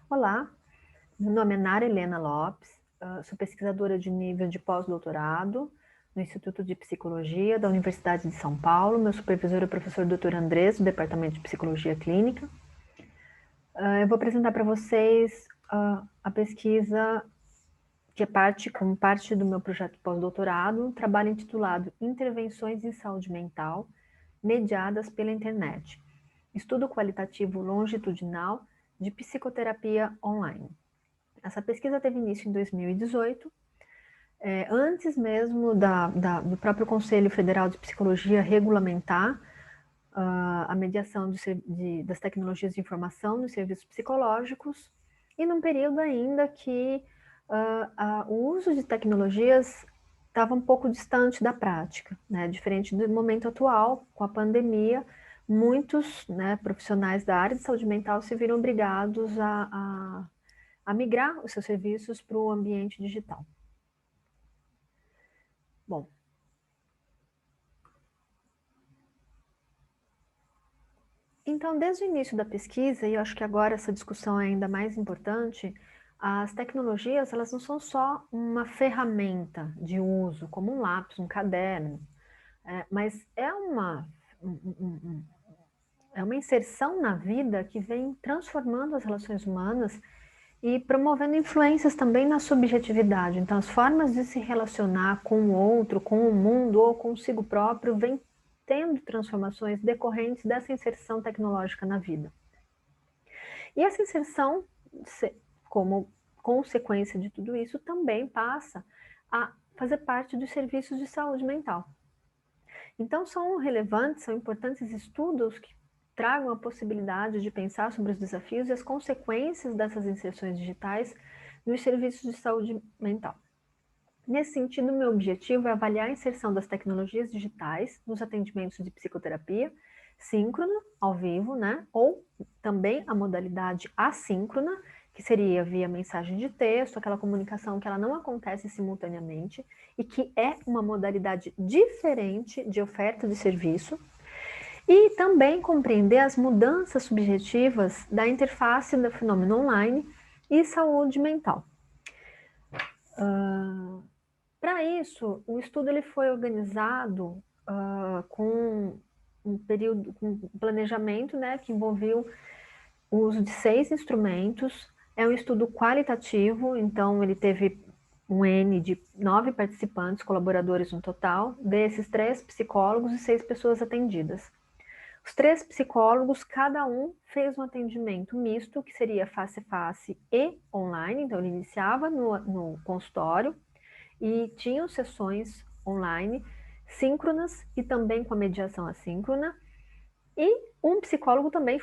Olá, meu nome é Nara Helena Lopes, sou pesquisadora de nível de pós-doutorado no Instituto de Psicologia da Universidade de São Paulo. Meu supervisor é o professor Dr. Andrés, do Departamento de Psicologia Clínica. Eu vou apresentar para vocês a pesquisa que é como parte do meu projeto de pós-doutorado, um trabalho intitulado Intervenções em Saúde Mental mediadas pela internet, estudo qualitativo longitudinal de psicoterapia online. Essa pesquisa teve início em 2018, antes mesmo do próprio Conselho Federal de Psicologia regulamentar a mediação das tecnologias de informação nos serviços psicológicos, e num período ainda que o uso de tecnologias estava um pouco distante da prática, né? Diferente do momento atual, com a pandemia, muitos, né, profissionais da área de saúde mental se viram obrigados a migrar os seus serviços para o ambiente digital. Bom, então, desde o início da pesquisa, e eu acho que agora essa discussão é ainda mais importante, as tecnologias, elas não são só uma ferramenta de uso, como um lápis, um caderno, mas é uma inserção na vida que vem transformando as relações humanas e promovendo influências também na subjetividade. Então, as formas de se relacionar com o outro, com o mundo ou consigo próprio vêm tendo transformações decorrentes dessa inserção tecnológica na vida. E essa inserção, como consequência de tudo isso, também passa a fazer parte dos serviços de saúde mental. Então, são relevantes, são importantes estudos que tragam a possibilidade de pensar sobre os desafios e as consequências dessas inserções digitais nos serviços de saúde mental. Nesse sentido, meu objetivo é avaliar a inserção das tecnologias digitais nos atendimentos de psicoterapia, síncrono, ao vivo, né? Ou também a modalidade assíncrona, que seria via mensagem de texto, aquela comunicação que ela não acontece simultaneamente e que é uma modalidade diferente de oferta de serviço, e também compreender as mudanças subjetivas da interface do fenômeno online e saúde mental. Para isso, o estudo ele foi organizado com um planejamento, né, que envolveu o uso de 6 instrumentos. É um estudo qualitativo, então ele teve um N de 9 participantes, colaboradores no total, desses 3 psicólogos e 6 pessoas atendidas. Os 3 psicólogos, cada um fez um atendimento misto, que seria face a face e online, então ele iniciava no consultório, e tinham sessões online síncronas e também com a mediação assíncrona, e um psicólogo também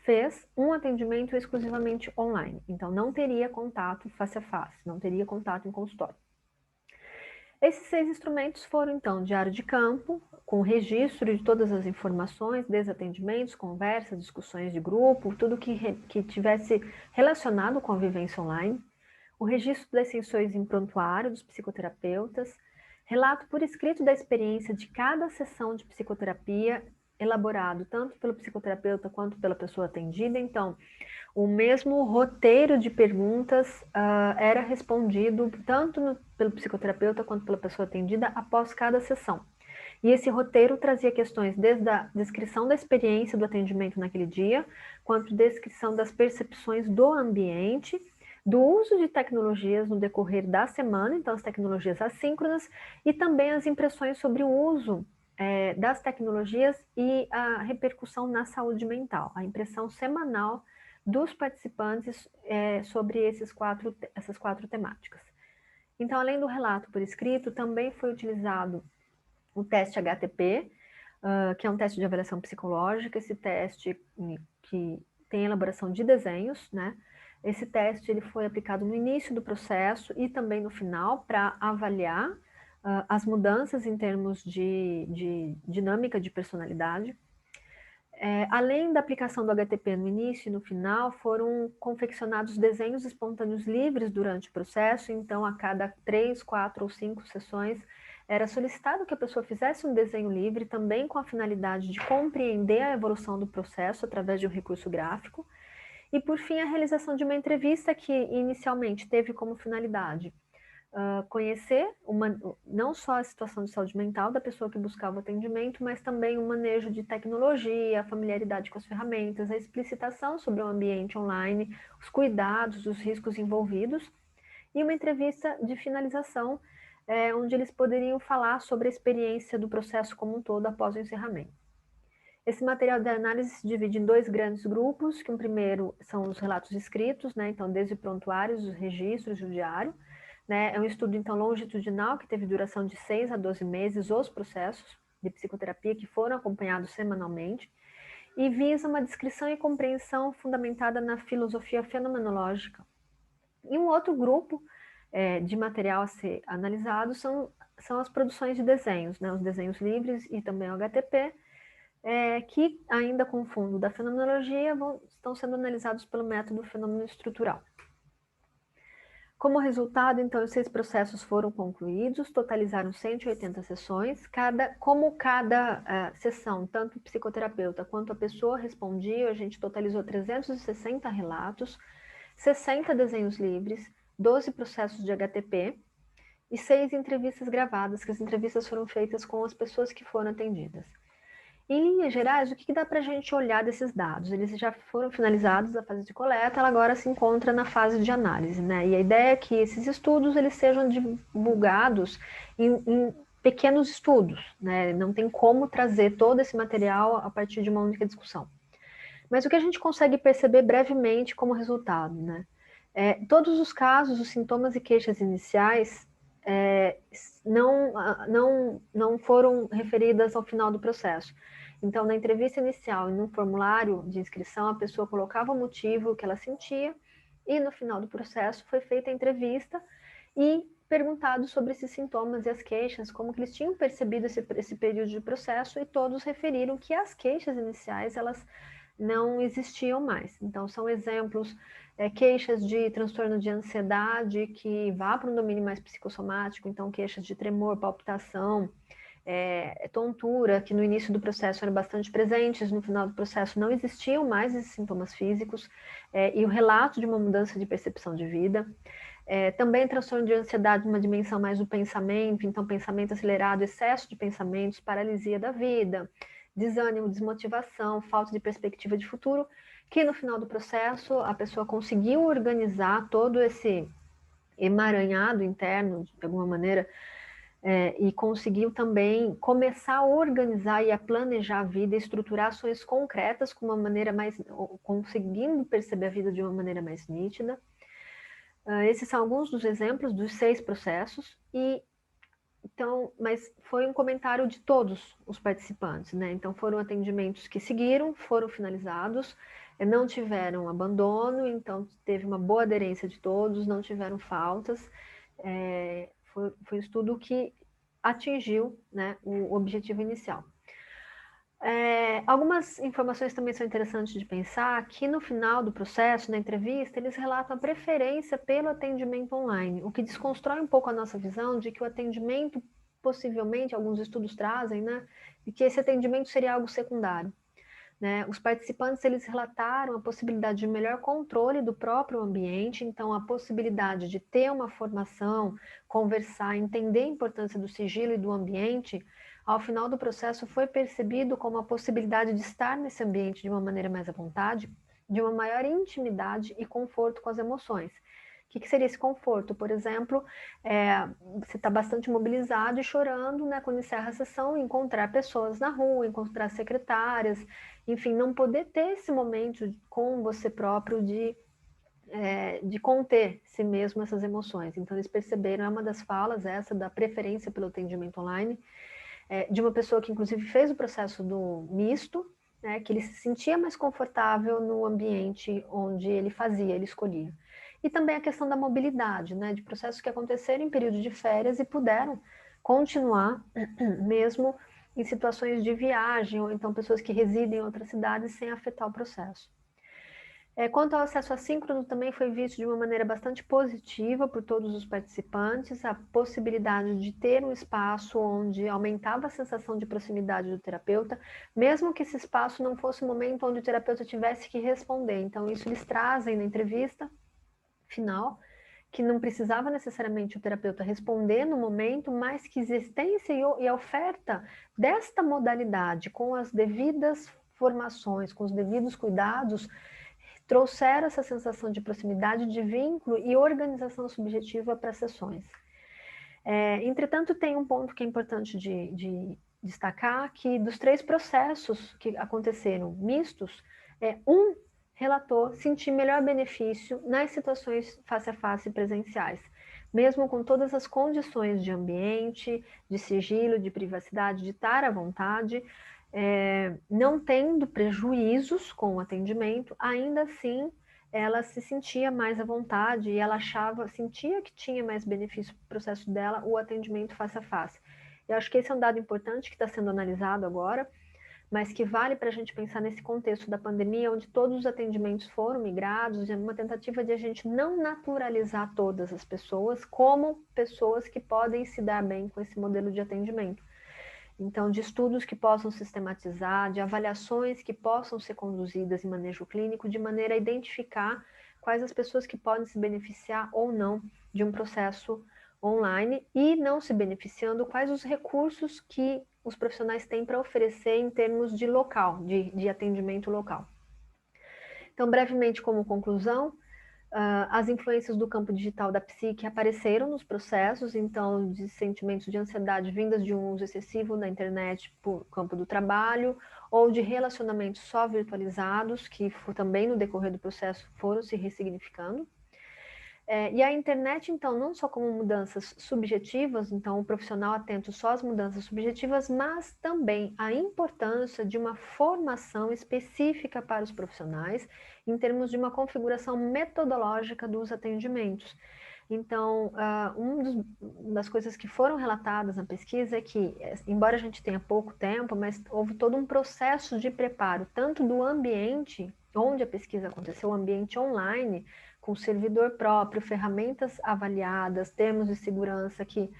fez um atendimento exclusivamente online, então não teria contato face a face, não teria contato em consultório. Esses 6 instrumentos foram, então, diário de campo, com registro de todas as informações, desde atendimentos, conversas, discussões de grupo, tudo que tivesse relacionado com a vivência online, o registro das sessões em prontuário dos psicoterapeutas, relato por escrito da experiência de cada sessão de psicoterapia, elaborado tanto pelo psicoterapeuta quanto pela pessoa atendida. Então, o mesmo roteiro de perguntas era respondido tanto pelo psicoterapeuta quanto pela pessoa atendida após cada sessão. E esse roteiro trazia questões desde a descrição da experiência do atendimento naquele dia, quanto descrição das percepções do ambiente, do uso de tecnologias no decorrer da semana, então as tecnologias assíncronas, e também as impressões sobre o uso das tecnologias e a repercussão na saúde mental, a impressão semanal dos participantes sobre essas 4 temáticas. Então, além do relato por escrito, também foi utilizado o teste HTP, que é um teste de avaliação psicológica. Esse teste que tem elaboração de desenhos, né? Esse teste ele foi aplicado no início do processo e também no final para avaliar as mudanças em termos de dinâmica de personalidade. Além da aplicação do HTP no início e no final, foram confeccionados desenhos espontâneos livres durante o processo. Então, a cada 3, 4 ou 5 sessões, era solicitado que a pessoa fizesse um desenho livre, também com a finalidade de compreender a evolução do processo através de um recurso gráfico. E, por fim, a realização de uma entrevista que inicialmente teve como finalidade conhecer não só a situação de saúde mental da pessoa que buscava o atendimento, mas também o manejo de tecnologia, a familiaridade com as ferramentas, a explicitação sobre o ambiente online, os cuidados, os riscos envolvidos, e uma entrevista de finalização, onde eles poderiam falar sobre a experiência do processo como um todo após o encerramento. Esse material de análise se divide em 2 grandes grupos, que o primeiro são os relatos escritos, né, então desde prontuários, os registros, o diário, né, é um estudo então longitudinal que teve duração de 6 a 12 meses, os processos de psicoterapia que foram acompanhados semanalmente, e visa uma descrição e compreensão fundamentada na filosofia fenomenológica. E um outro grupo de material a ser analisado são as produções de desenhos, né, os desenhos livres e também o HTP, que, ainda com o fundo da fenomenologia, estão sendo analisados pelo método fenômeno estrutural. Como resultado, então, os 6 processos foram concluídos, totalizaram 180 sessões, como cada sessão, tanto o psicoterapeuta quanto a pessoa respondia, a gente totalizou 360 relatos, 60 desenhos livres, 12 processos de HTP e 6 entrevistas gravadas, que as entrevistas foram feitas com as pessoas que foram atendidas. Em linhas gerais, o que dá para a gente olhar desses dados? Eles já foram finalizados a fase de coleta, ela agora se encontra na fase de análise, né? E a ideia é que esses estudos eles sejam divulgados em pequenos estudos, né? Não tem como trazer todo esse material a partir de uma única discussão. Mas o que a gente consegue perceber brevemente como resultado, né? Todos os casos, os sintomas e queixas iniciais não foram referidas ao final do processo. Então, na entrevista inicial e no formulário de inscrição, a pessoa colocava o motivo que ela sentia e no final do processo foi feita a entrevista e perguntado sobre esses sintomas e as queixas, como que eles tinham percebido esse período de processo, e todos referiram que as queixas iniciais, elas não existiam mais. Então, são exemplos, queixas de transtorno de ansiedade que vá para um domínio mais psicossomático, então queixas de tremor, palpitação, tontura, que no início do processo eram bastante presentes, no final do processo não existiam mais esses sintomas físicos, e o relato de uma mudança de percepção de vida. Também transtorno de ansiedade numa dimensão mais do pensamento, então pensamento acelerado, excesso de pensamentos, paralisia da vida, desânimo, desmotivação, falta de perspectiva de futuro, que no final do processo a pessoa conseguiu organizar todo esse emaranhado interno, de alguma maneira, e conseguiu também começar a organizar e a planejar a vida, estruturar ações concretas com uma maneira mais, conseguindo perceber a vida de uma maneira mais nítida. Esses são alguns dos exemplos dos 6 processos, então, mas foi um comentário de todos os participantes, né? Então foram atendimentos que seguiram, foram finalizados, não tiveram abandono, então teve uma boa aderência de todos, não tiveram faltas. Foi um estudo que atingiu, né, o objetivo inicial. Algumas informações também são interessantes de pensar, que no final do processo, na entrevista, eles relatam a preferência pelo atendimento online, o que desconstrói um pouco a nossa visão de que o atendimento, possivelmente, alguns estudos trazem, né, de que esse atendimento seria algo secundário. Né? Os participantes, eles relataram a possibilidade de melhor controle do próprio ambiente, então a possibilidade de ter uma formação, conversar, entender a importância do sigilo e do ambiente, ao final do processo foi percebido como a possibilidade de estar nesse ambiente de uma maneira mais à vontade, de uma maior intimidade e conforto com as emoções. O que seria esse conforto? Por exemplo, você está bastante mobilizado e chorando, né, quando encerra a sessão, encontrar pessoas na rua, encontrar secretárias, enfim, não poder ter esse momento com você próprio de conter si mesmo essas emoções. Então, eles perceberam, é uma das falas, essa da preferência pelo atendimento online, de uma pessoa que, inclusive, fez o processo do misto, né, que ele se sentia mais confortável no ambiente onde ele fazia, ele escolhia. E também a questão da mobilidade, né, de processos que aconteceram em período de férias e puderam continuar mesmo em situações de viagem, ou então pessoas que residem em outras cidades sem afetar o processo. Quanto ao acesso assíncrono, também foi visto de uma maneira bastante positiva por todos os participantes, a possibilidade de ter um espaço onde aumentava a sensação de proximidade do terapeuta, mesmo que esse espaço não fosse o momento onde o terapeuta tivesse que responder. Então, isso eles trazem na entrevista final, que não precisava necessariamente o terapeuta responder no momento, mas que existência e a oferta desta modalidade, com as devidas formações, com os devidos cuidados, trouxeram essa sensação de proximidade, de vínculo e organização subjetiva para as sessões. Entretanto, tem um ponto que é importante de destacar, que dos 3 processos que aconteceram mistos, um relatou sentir melhor benefício nas situações face a face presenciais, mesmo com todas as condições de ambiente, de sigilo, de privacidade, de estar à vontade, não tendo prejuízos com o atendimento, ainda assim ela se sentia mais à vontade e ela sentia que tinha mais benefício para o processo dela o atendimento face a face. Eu acho que esse é um dado importante que está sendo analisado agora, mas que vale para a gente pensar nesse contexto da pandemia, onde todos os atendimentos foram migrados, é uma tentativa de a gente não naturalizar todas as pessoas como pessoas que podem se dar bem com esse modelo de atendimento. Então, de estudos que possam sistematizar, de avaliações que possam ser conduzidas em manejo clínico, de maneira a identificar quais as pessoas que podem se beneficiar ou não de um processo online e, não se beneficiando, quais os recursos que os profissionais têm para oferecer em termos de local, de atendimento local. Então, brevemente, como conclusão, as influências do campo digital da psique apareceram nos processos, então, de sentimentos de ansiedade vindas de um uso excessivo da internet por campo do trabalho, ou de relacionamentos só virtualizados, que também no decorrer do processo foram se ressignificando. E a internet, então, não só como mudanças subjetivas, então o profissional atento só às mudanças subjetivas, mas também a importância de uma formação específica para os profissionais, em termos de uma configuração metodológica dos atendimentos. Então, uma das coisas que foram relatadas na pesquisa é que, embora a gente tenha pouco tempo, mas houve todo um processo de preparo, tanto do ambiente onde a pesquisa aconteceu, o ambiente online, com servidor próprio, ferramentas avaliadas, termos de segurança que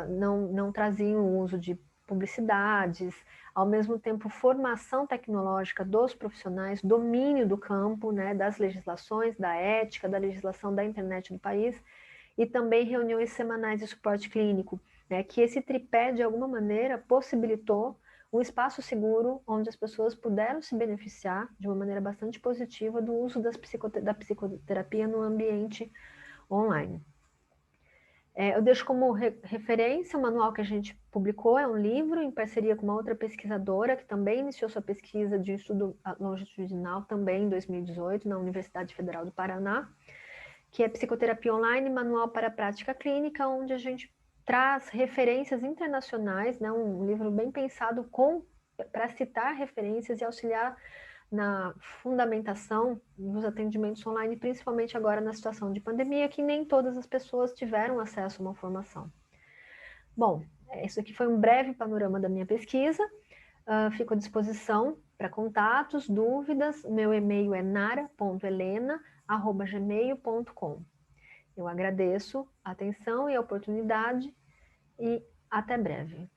não traziam o uso de publicidades, ao mesmo tempo formação tecnológica dos profissionais, domínio do campo, né, das legislações, da ética, da legislação da internet do país, e também reuniões semanais de suporte clínico, né, que esse tripé, de alguma maneira, possibilitou um espaço seguro onde as pessoas puderam se beneficiar de uma maneira bastante positiva do uso da psicoterapia no ambiente online. Eu deixo como referência o manual que a gente publicou, é um livro em parceria com uma outra pesquisadora que também iniciou sua pesquisa de estudo longitudinal também em 2018 na Universidade Federal do Paraná, que é Psicoterapia Online, Manual para a Prática Clínica, onde a gente traz referências internacionais, né, um livro bem pensado para citar referências e auxiliar na fundamentação dos atendimentos online, principalmente agora na situação de pandemia, que nem todas as pessoas tiveram acesso a uma formação. Bom, isso aqui foi um breve panorama da minha pesquisa. Fico à disposição para contatos, dúvidas. Meu e-mail é nara.helena@gmail.com. Eu agradeço a atenção e a oportunidade e até breve.